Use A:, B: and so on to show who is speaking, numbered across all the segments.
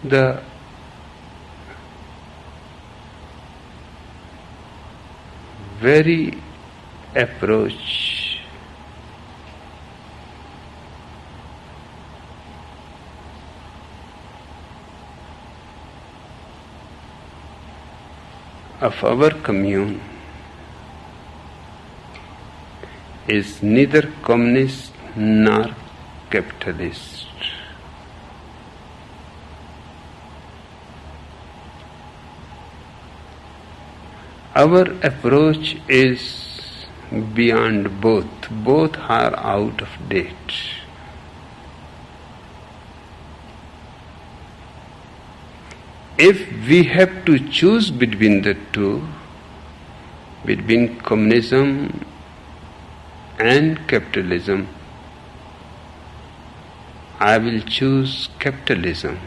A: the very approach of our commune is neither communist nor capitalist. Our approach is beyond both. Both are out of date. If we have to choose between the two, between communism and capitalism, I will choose capitalism,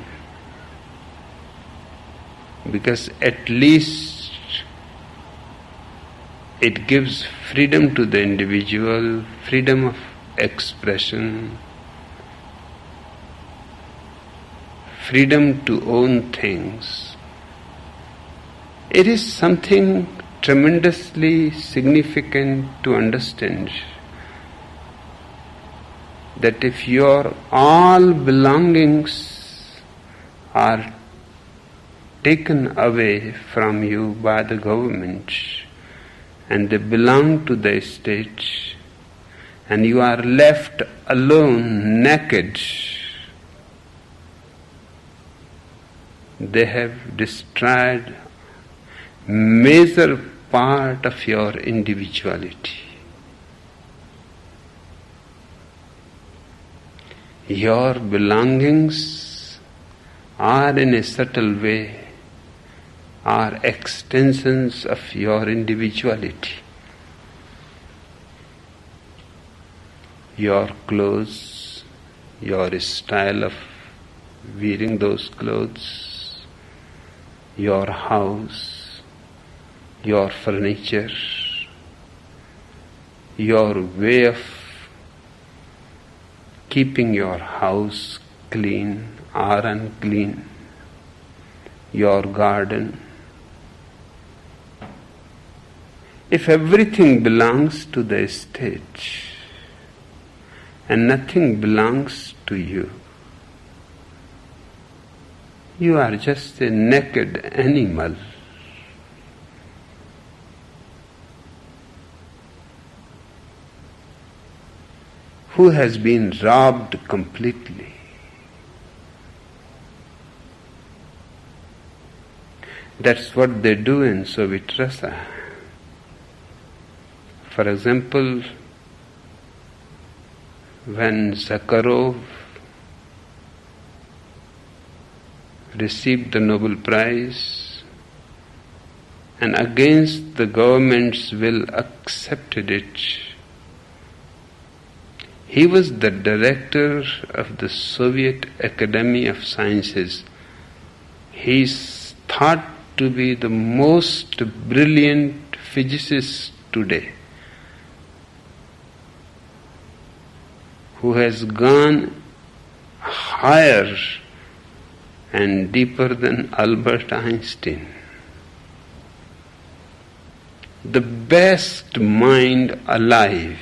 A: because at least it gives freedom to the individual, freedom of expression, freedom to own things. It is something tremendously significant to understand that if your all belongings are taken away from you by the government and they belong to the state and you are left alone, naked, they have destroyed major part of your individuality. Your belongings are in a subtle way are extensions of your individuality. Your clothes, your style of wearing those clothes, your house, your furniture, your way of keeping your house clean or unclean, your garden. If everything belongs to the state and nothing belongs to you, you are just a naked animal. Who has been robbed completely. That's what they do in Soviet Russia. For example, when Zakharov received the Nobel Prize and against the government's will accepted it, he was the director of the Soviet Academy of Sciences. He is thought to be the most brilliant physicist today, who has gone higher and deeper than Albert Einstein. The best mind alive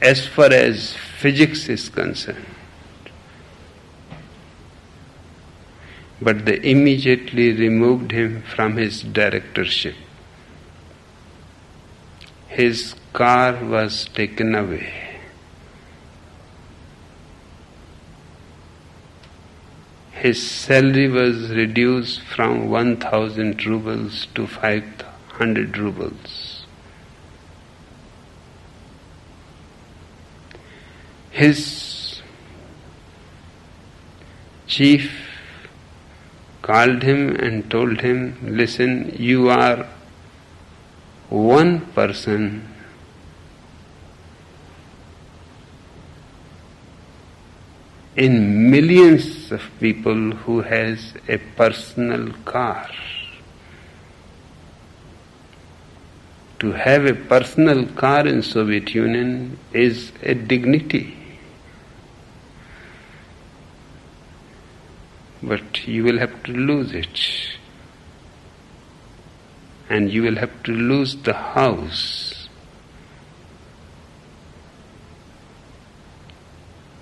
A: as far as physics is concerned. But they immediately removed him from his directorship. His car was taken away. His salary was reduced from 1,000 rubles to 500 rubles. His chief called him and told him, listen, you are one person in millions of people who has a personal car. To have a personal car in Soviet Union is a dignity. but you will have to lose it. And you will have to lose the house.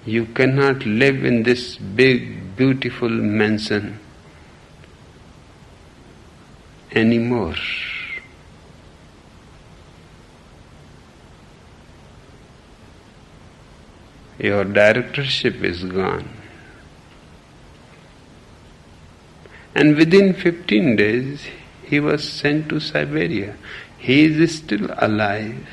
A: You cannot live in this big, beautiful mansion anymore. Your directorship is gone. And within 15 days, he was sent to Siberia. He is still alive.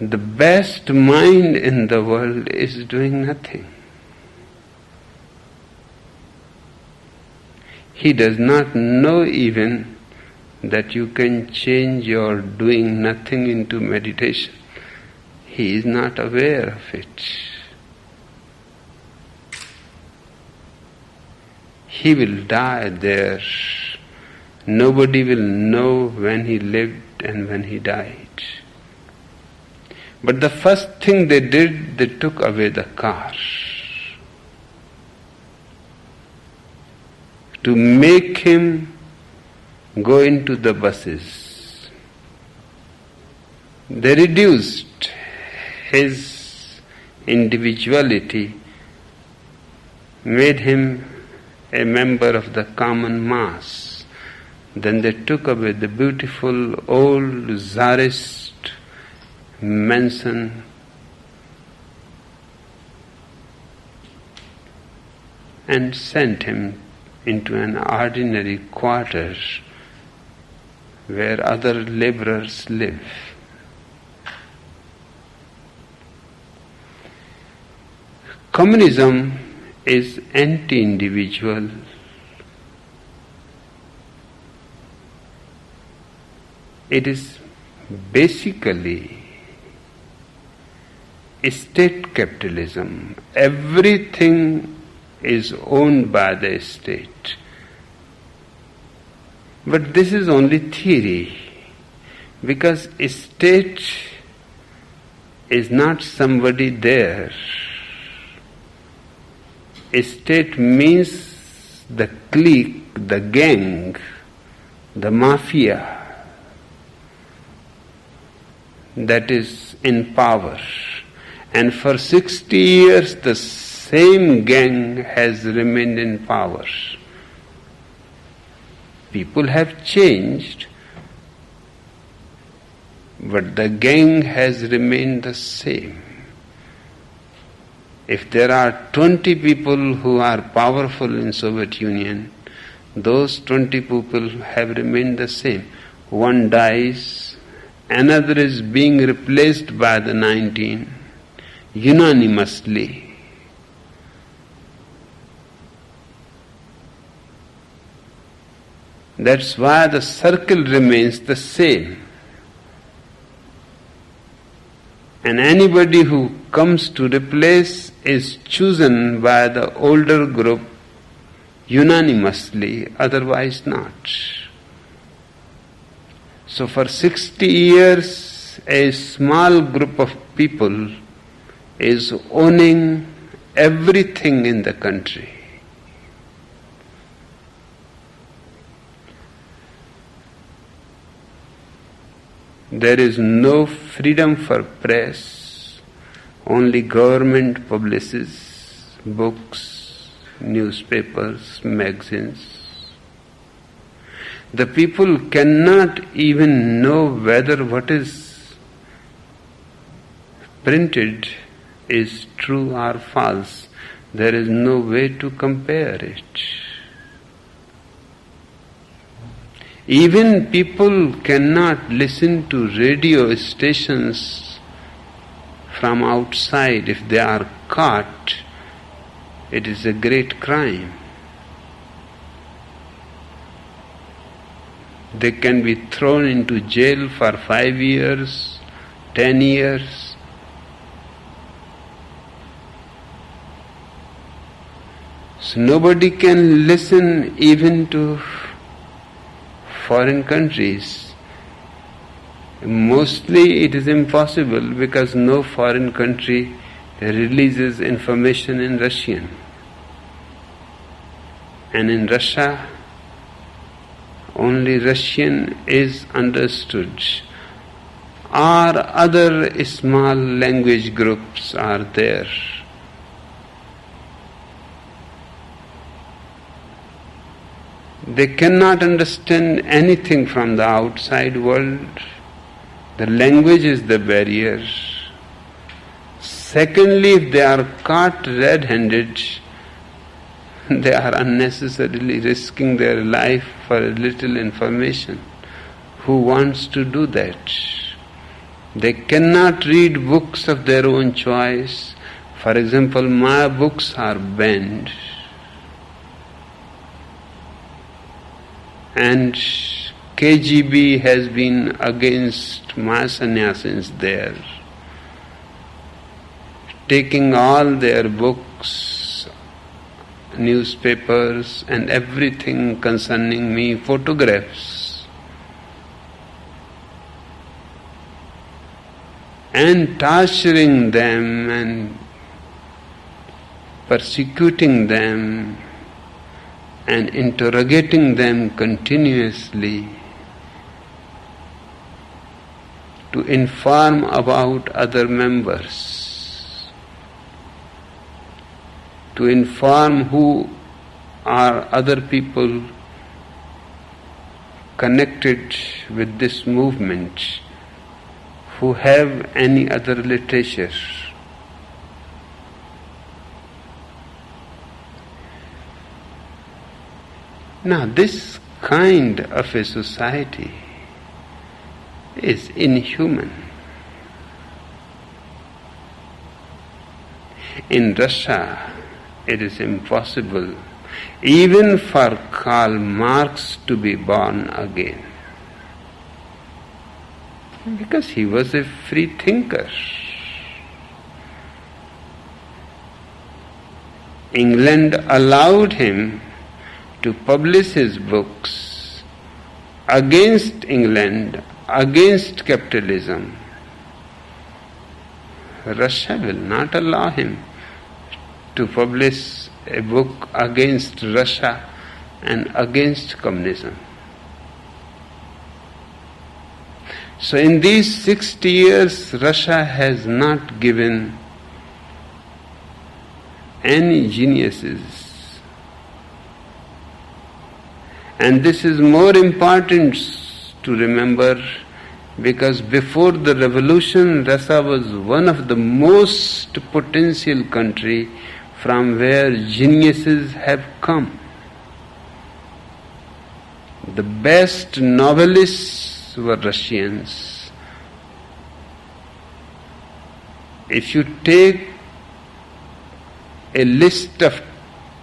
A: The best mind in the world is doing nothing. He does not know even that you can change your doing nothing into meditation. He is not aware of it. He will die there. Nobody will know when he lived and when he died. But the first thing they did, they took away the car to make him go into the buses. They reduced his individuality, made him a member of the common mass. Then they took away the beautiful old Tsarist mansion and sent him into an ordinary quarter where other laborers live. Communism is anti-individual. It is basically state capitalism. Everything is owned by the state. But this is only theory, because state is not somebody there. State means the clique, the gang, the mafia that is in power. And for 60 years the same gang has remained in power. People have changed, but the gang has remained the same. If there are 20 people who are powerful in Soviet Union, those 20 people have remained the same. One dies, another is being replaced by the 19, unanimously. That's why the circle remains the same. And anybody who comes to replace is chosen by the older group unanimously, otherwise not. So for 60 years, a small group of people is owning everything in the country. There is no freedom for press, only government publishes books, newspapers, magazines. The people cannot even know whether what is printed is true or false. There is no way to compare it. Even people cannot listen to radio stations from outside. If they are caught, it is a great crime. They can be thrown into jail for 5 years, 10 years. So nobody can listen even to foreign countries. Mostly it is impossible because no foreign country releases information in Russian. And in Russia, only Russian is understood. Or other small language groups are there. They cannot understand anything from the outside world. The language is the barrier. Secondly, if they are caught red-handed, they are unnecessarily risking their life for a little information. Who wants to do that? They cannot read books of their own choice. For example, my books are banned. And KGB has been against my sannyasins there, taking all their books, newspapers and everything concerning me, photographs, and torturing them and persecuting them and interrogating them continuously to inform about other members, to inform who are other people connected with this movement, who have any other literature. Now, this kind of a society is inhuman. In Russia, it is impossible even for Karl Marx to be born again, because he was a free thinker. England allowed him to publish his books against England, against capitalism. Russia will not allow him to publish a book against Russia and against communism. So in these 60 years, Russia has not given any geniuses. And this is more important to remember, because before the revolution, Russia was one of the most potential country from where geniuses have come. The best novelists were Russians. If you take a list of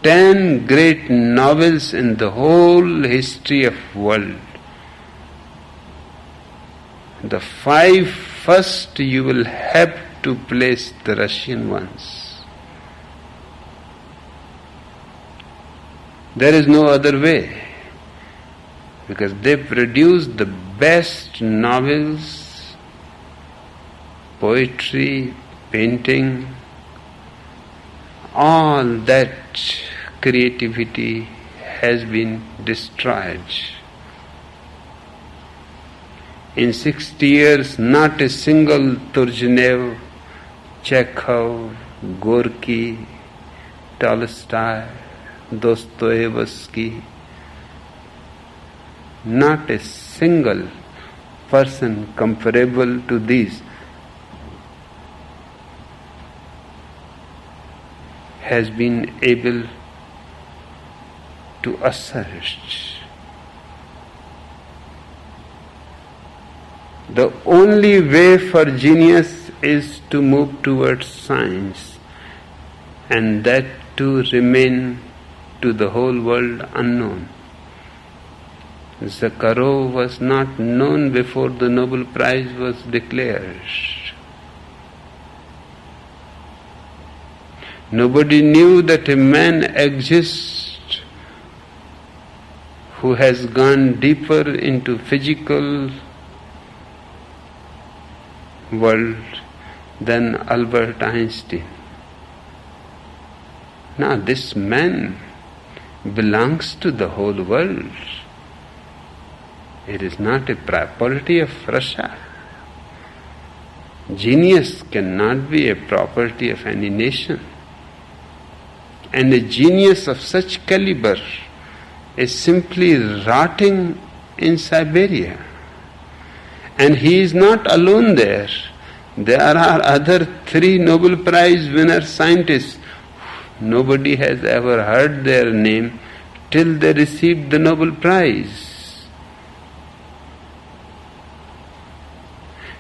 A: 10 great novels in the whole history of world, the 5 first you will have to place the Russian ones. There is no other way, because they produce the best novels, poetry, painting. All that creativity has been destroyed. In 60 years, not a single Turgenev, Chekhov, Gorky, Tolstoy, Dostoevsky, not a single person comparable to these has been able to assert. The only way for genius is to move towards science, and that to remain to the whole world unknown. Zakharov was not known before the Nobel Prize was declared. Nobody knew that a man exists who has gone deeper into physical world than Albert Einstein. Now this man belongs to the whole world. It is not a property of Russia. Genius cannot be a property of any nation. And a genius of such caliber is simply rotting in Siberia. And he is not alone there. There are other 3 Nobel Prize winner scientists. Nobody has ever heard their name till they received the Nobel Prize.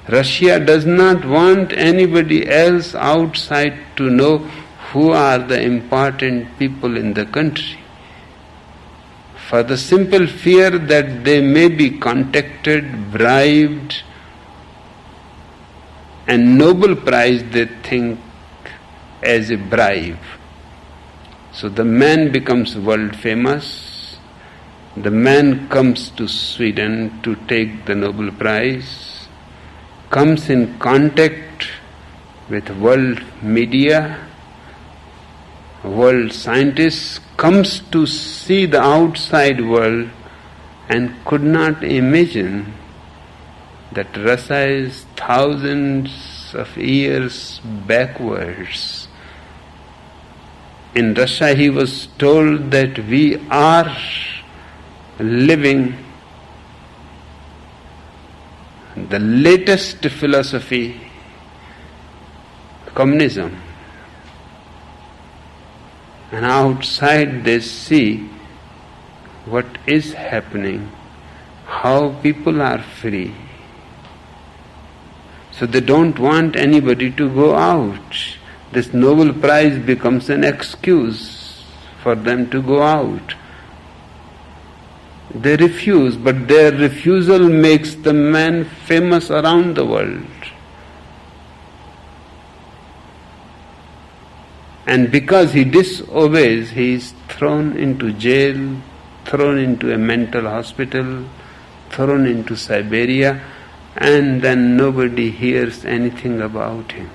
A: Russia does not want anybody else outside to know who are the important people in the country, for the simple fear that they may be contacted, bribed, and Nobel Prize they think as a bribe. So the man becomes world famous, the man comes to Sweden to take the Nobel Prize, comes in contact with world media, world scientists, comes to see the outside world and could not imagine that Russia is thousands of years backwards. In Russia he was told that we are living the latest philosophy, Communism. And outside they see what is happening, how people are free. So they don't want anybody to go out. This Nobel Prize becomes an excuse for them to go out. They refuse, but their refusal makes the man famous around the world. And because he disobeys, he is thrown into jail, thrown into a mental hospital, thrown into Siberia, and then nobody hears anything about him.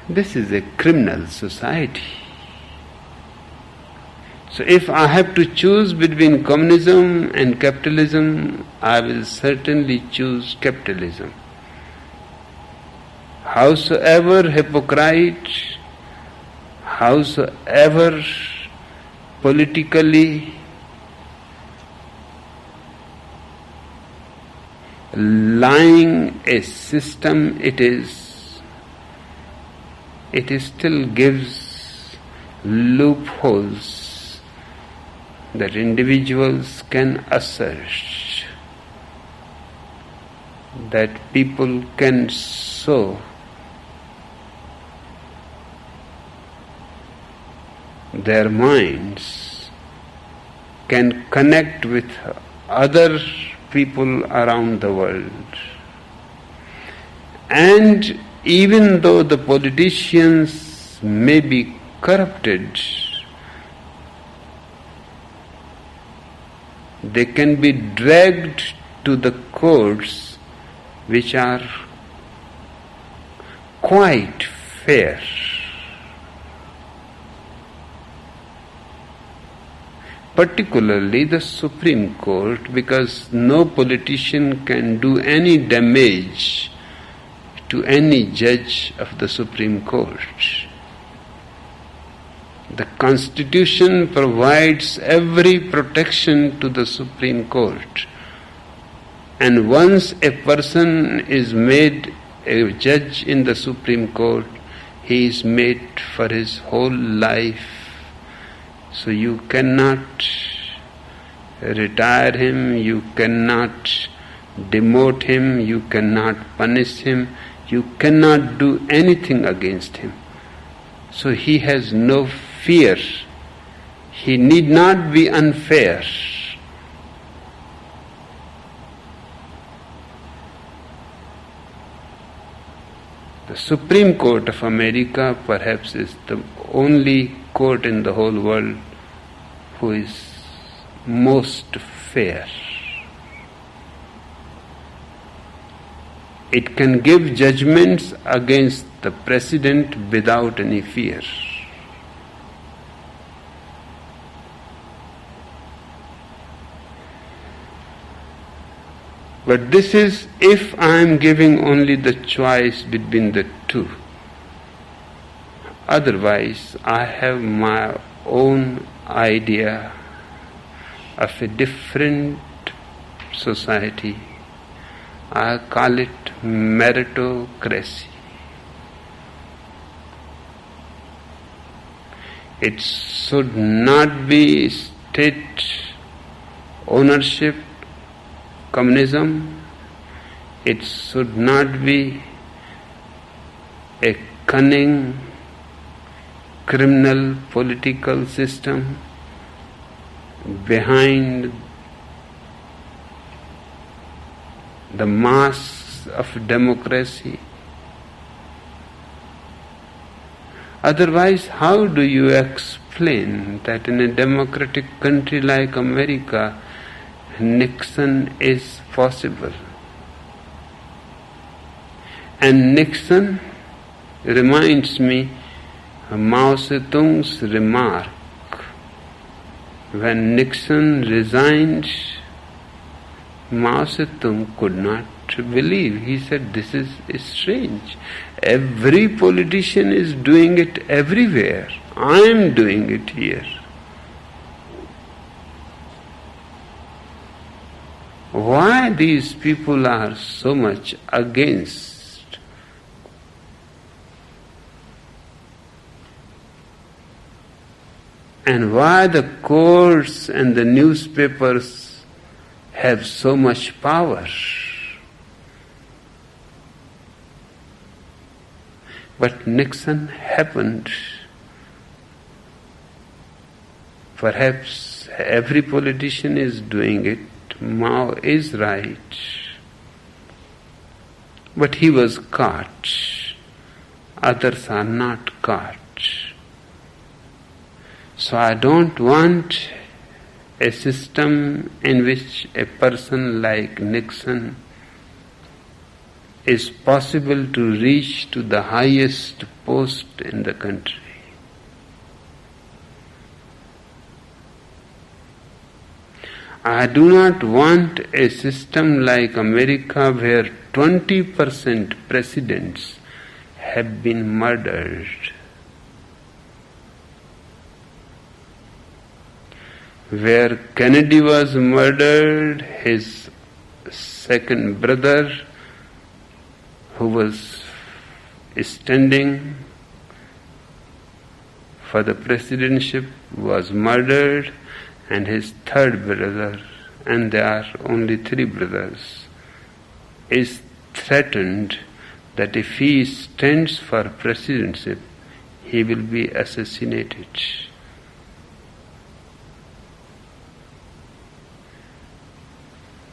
A: This is a criminal society. So if I have to choose between communism and capitalism, I will certainly choose capitalism. Howsoever hypocrite, howsoever politically lying a system it still gives loopholes that individuals can assert, that people can sow their minds, can connect with other people around the world. And even though the politicians may be corrupted, they can be dragged to the courts which are quite fair. Particularly the Supreme Court, because no politician can do any damage to any judge of the Supreme Court. The Constitution provides every protection to the Supreme Court. And once a person is made a judge in the Supreme Court, he is made for his whole life. So you cannot retire him, you cannot demote him, you cannot punish him, you cannot do anything against him. So he has no fear. He need not be unfair. The Supreme Court of America perhaps is the only court in the whole world who is most fair. It can give judgments against the president without any fear. But this is if I am giving only the choice between the two. Otherwise, I have my own idea of a different society. I call it meritocracy. It should not be state ownership, communism. It should not be a cunning criminal political system behind the mask of democracy. Otherwise, how do you explain that in a democratic country like America, Nixon is possible? And Nixon reminds me of Mao Zedong's remark. When Nixon resigned, Mao Zedong could not believe. He said, this is strange. Every politician is doing it everywhere. I am doing it here. Why these people are so much against? And why the courts and the newspapers have so much power? But Nixon happened. Perhaps every politician is doing it. Mao is right. But he was caught. Others are not caught. So I don't want a system in which a person like Nixon is possible to reach to the highest post in the country. I do not want a system like America where 20% presidents have been murdered. Where Kennedy was murdered, his second brother, who was standing for the presidency, was murdered, and his third brother, and there are only 3 brothers, is threatened that if he stands for presidency, he will be assassinated.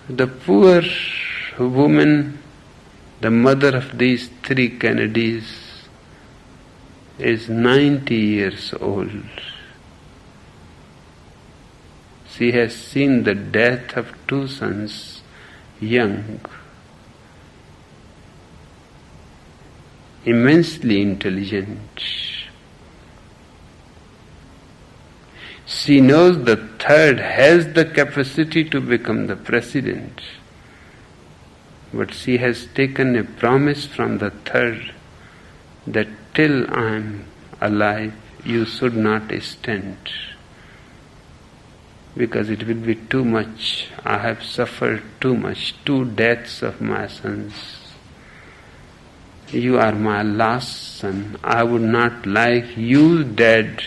A: The poor woman, the mother of these 3 Kennedys, is 90 years old. She has seen the death of 2 sons, young, immensely intelligent. She knows the third has the capacity to become the president, but she has taken a promise from the third that till I am alive, you should not stand, because it will be too much. I have suffered too much, 2 deaths of my sons. You are my last son. I would not like you dead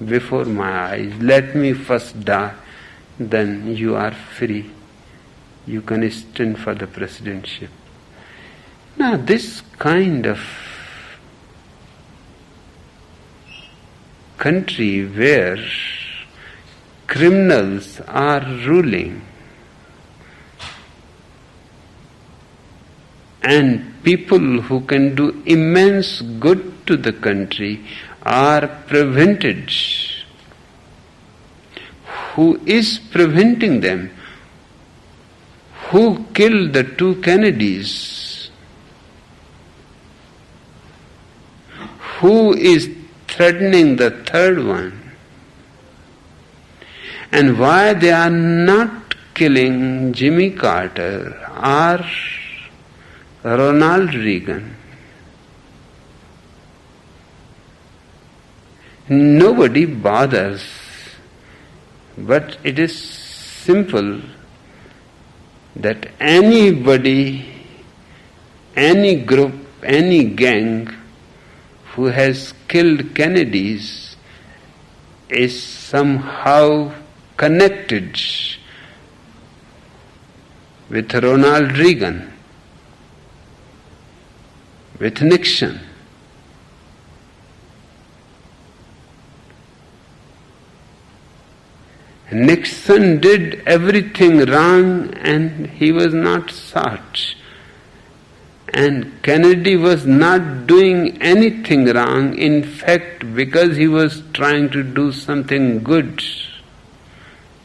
A: before my eyes. Let me first die, then you are free. You can stand for the presidency. Now this kind of country where criminals are ruling and people who can do immense good to the country are prevented. Who is preventing them? Who killed the 2 Kennedys? who is threatening the third one, and why they are not killing Jimmy Carter or Ronald Reagan. Nobody bothers, but it is simple that anybody, any group, any gang who has killed Kennedys is somehow connected with Ronald Reagan, with Nixon. Nixon did everything wrong and he was not sought. And Kennedy was not doing anything wrong. In fact, because he was trying to do something good,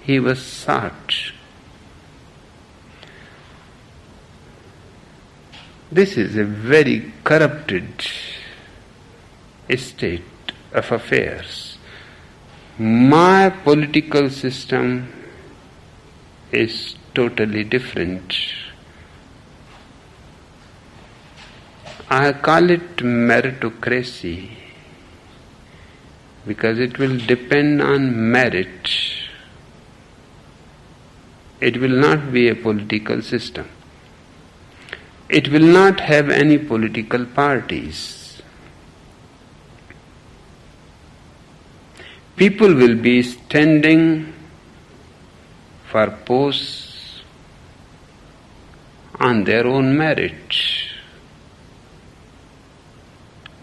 A: he was sought. This is a very corrupted state of affairs. My political system is totally different. I call it meritocracy because it will depend on merit. It will not be a political system. It will not have any political parties. People will be standing for posts on their own merit.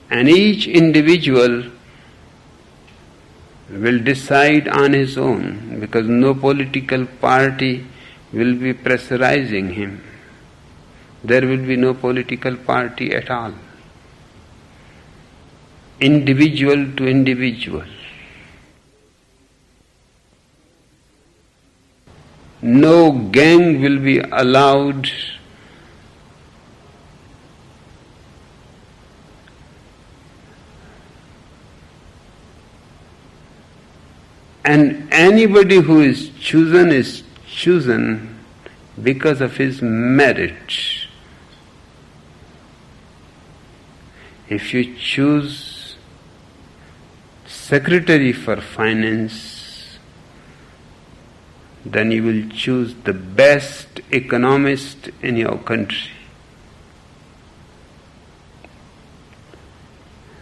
A: And each individual will decide on his own because no political party will be pressurizing him. There will be no political party at all. Individual to individual. No gang will be allowed. And anybody who is chosen because of his merit. If you choose Secretary for Finance, then you will choose the best economist in your country.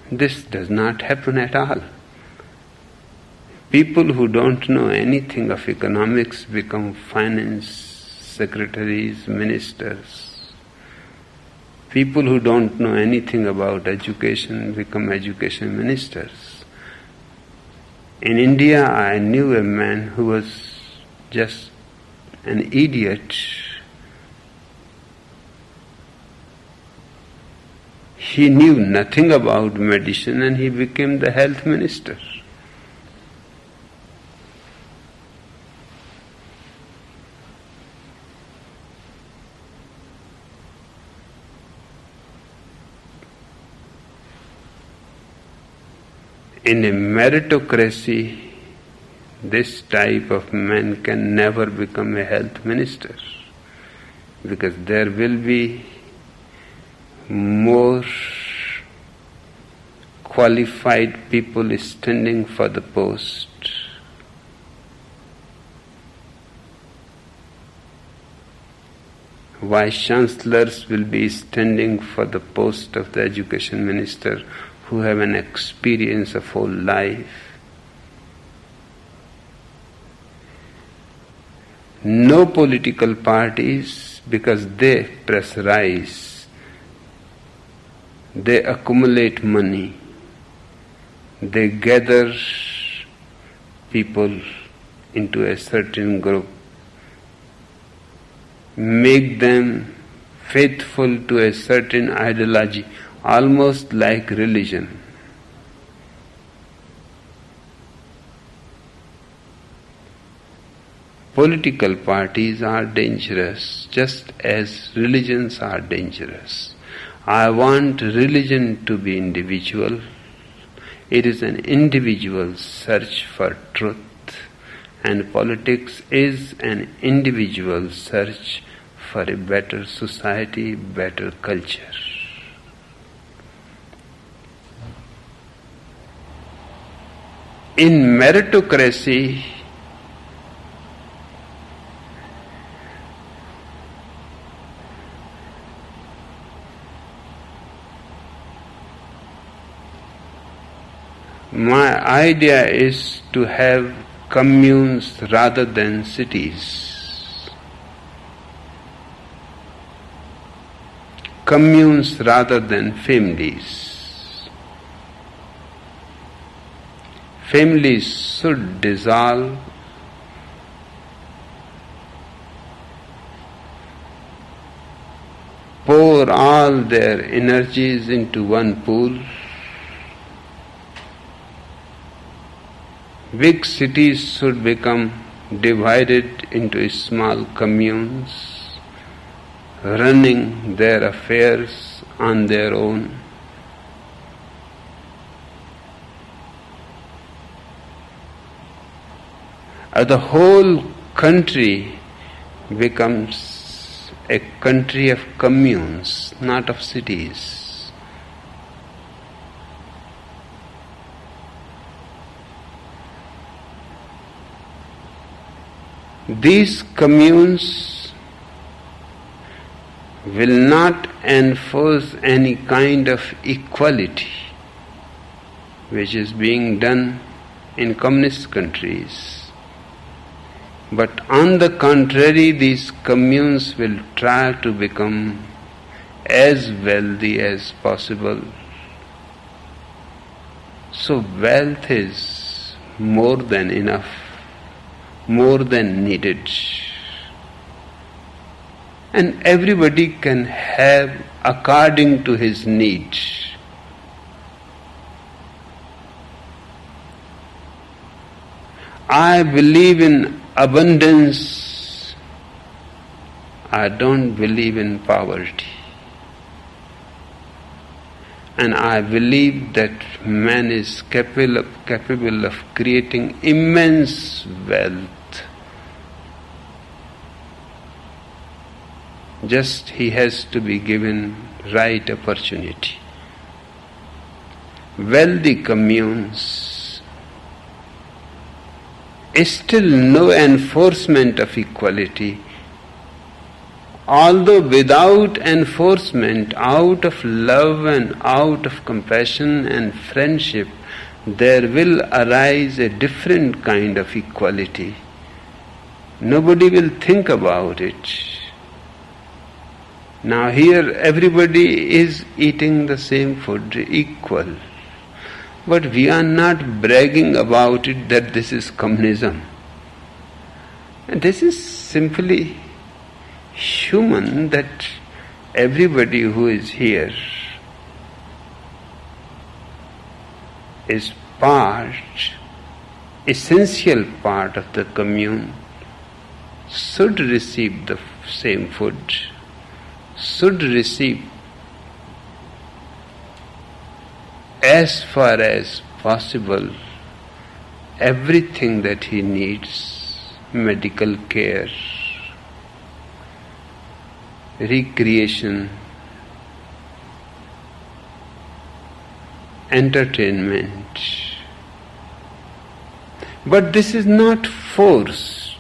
A: This does not happen at all. People who don't know anything of economics become finance secretaries, ministers. People who don't know anything about education become education ministers. In India, I knew a man who was just an idiot. He knew nothing about medicine and he became the health minister. In a meritocracy, this type of man can never become a health minister because there will be more qualified people standing for the post. Vice chancellors will be standing for the post of the education minister who have an experience of whole life. No political parties because they pressurize, they accumulate money, they gather people into a certain group, make them faithful to a certain ideology, almost like religion. Political parties are dangerous, just as religions are dangerous. I want religion to be individual. It is an individual search for truth, and politics is an individual search for a better society, better culture. In meritocracy, my idea is to have communes rather than cities. Communes rather than families. Families should dissolve. Pour all their energies into one pool. Big cities should become divided into small communes, running their affairs on their own. The whole country becomes a country of communes, not of cities. These communes will not enforce any kind of equality which is being done in communist countries. But on the contrary, these communes will try to become as wealthy as possible. So wealth is more than enough, more than needed. And everybody can have according to his need. I believe in abundance. I don't believe in poverty. And I believe that man is capable of creating immense wealth. Just he has to be given right opportunity. Wealthy communes, still no enforcement of equality. Although without enforcement, out of love and out of compassion and friendship, there will arise a different kind of equality. Nobody will think about it. Now here everybody is eating the same food, equal. But we are not bragging about it that this is communism. And this is simply human, that everybody who is here is essential part of the commune, should receive the same food, should receive as far as possible everything that he needs: medical care, recreation, entertainment. But this is not forced.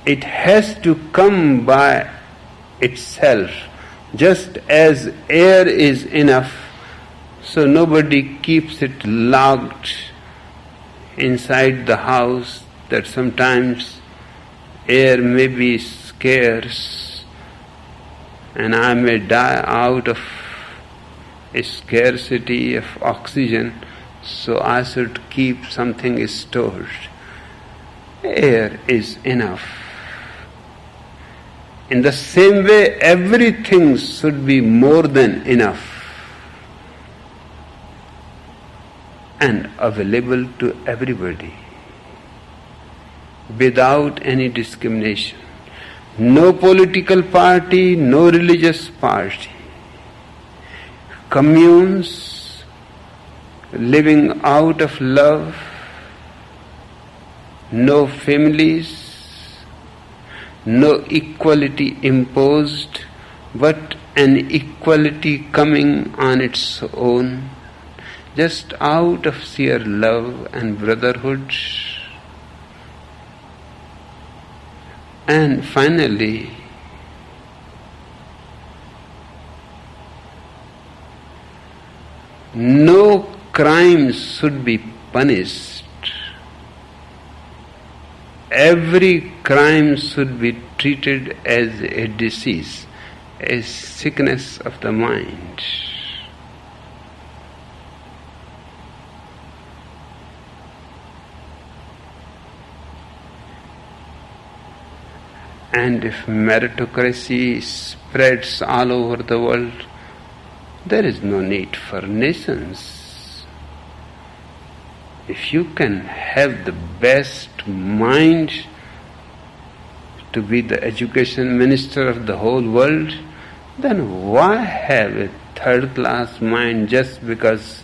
A: It has to come by itself. Just as air is enough, so nobody keeps it locked inside the house, that sometimes air may be scarce and I may die out of a scarcity of oxygen, so I should keep something stored. Air is enough. In the same way, everything should be more than enough and available to everybody without any discrimination. No political party, no religious party. communes living out of love, no families, no equality imposed, but an equality coming on its own, just out of sheer love and brotherhood. And finally, no crime should be punished. Every crime should be treated as a disease, a sickness of the mind. And if meritocracy spreads all over the world, there is no need for nations. If you can have the best mind to be the education minister of the whole world, then why have a third-class mind just because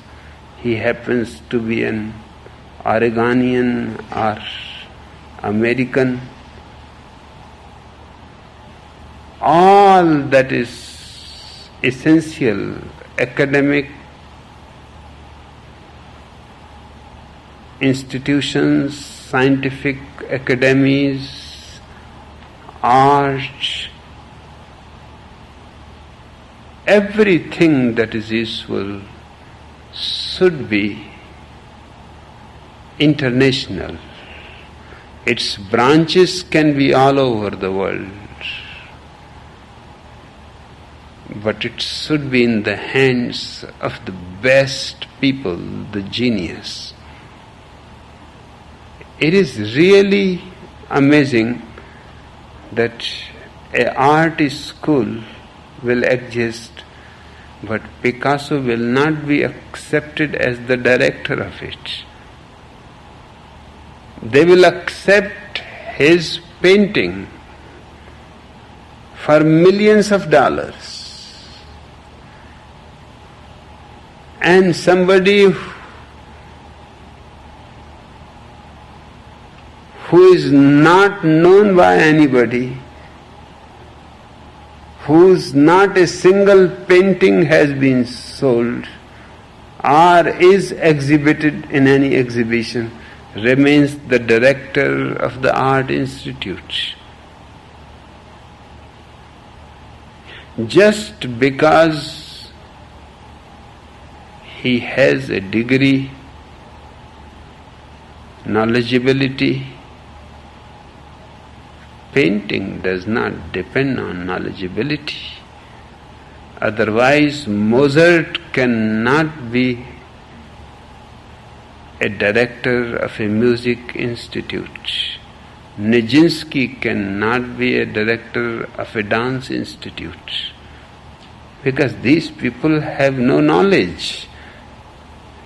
A: he happens to be an Oregonian or American? All that is essential, academic institutions, scientific academies, art, everything that is useful should be international. Its branches can be all over the world, but it should be in the hands of the best people, the genius. It is really amazing that an art school will exist, but Picasso will not be accepted as the director of it. They will accept his painting for millions of dollars. And somebody who is not known by anybody, whose not a single painting has been sold or is exhibited in any exhibition, remains the director of the art institute. Just because he has a degree, knowledgeability. Painting does not depend on knowledgeability. Otherwise, Mozart cannot be a director of a music institute. Nijinsky cannot be a director of a dance institute. Because these people have no knowledge,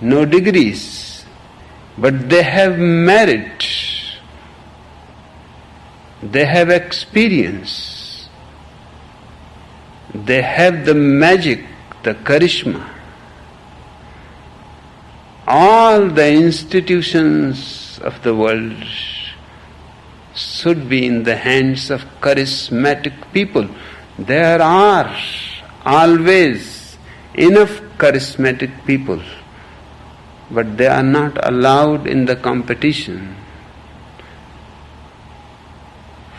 A: no degrees, but they have merit, they have experience, they have the magic, the charisma. All the institutions of the world should be in the hands of charismatic people. There are always enough charismatic people, but they are not allowed in the competition.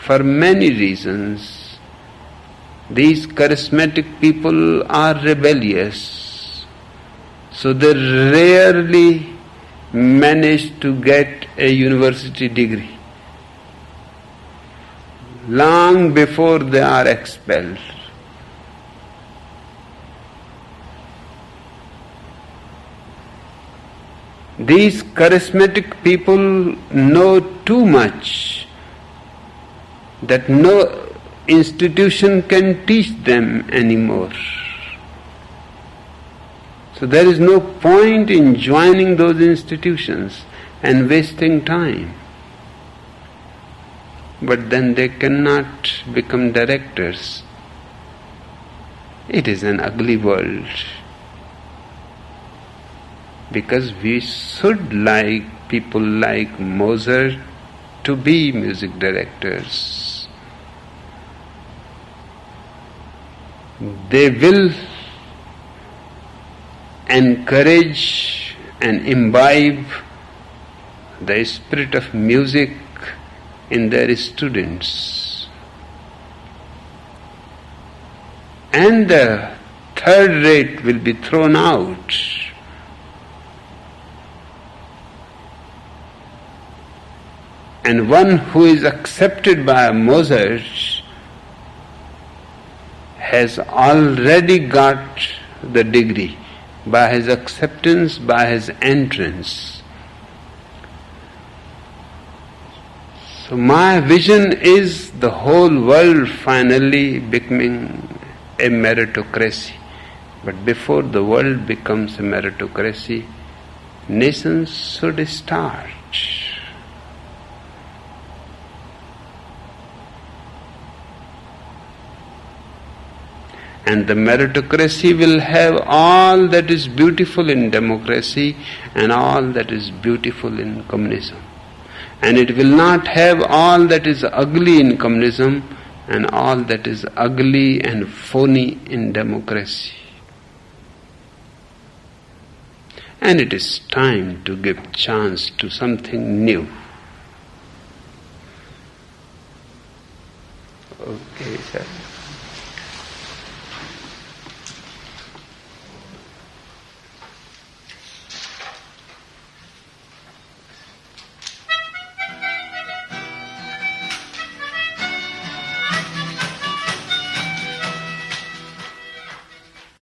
A: For many reasons, these charismatic people are rebellious, so they rarely manage to get a university degree. Long before they are expelled. These charismatic people know too much that no institution can teach them anymore. So there is no point in joining those institutions and wasting time. But then they cannot become directors. It is an ugly world. because we should like people like Mozart to be music directors. They will encourage and imbibe the spirit of music in their students. And the third rate will be thrown out. And one who is accepted by Mozart has already got the degree by his acceptance, by his entrance. So my vision is the whole world finally becoming a meritocracy. But before the world becomes a meritocracy, nations should start. And the meritocracy will have all that is beautiful in democracy and all that is beautiful in communism. And it will not have all that is ugly in communism and all that is ugly and phony in democracy. And it is time to give chance to something new. Okay, sir.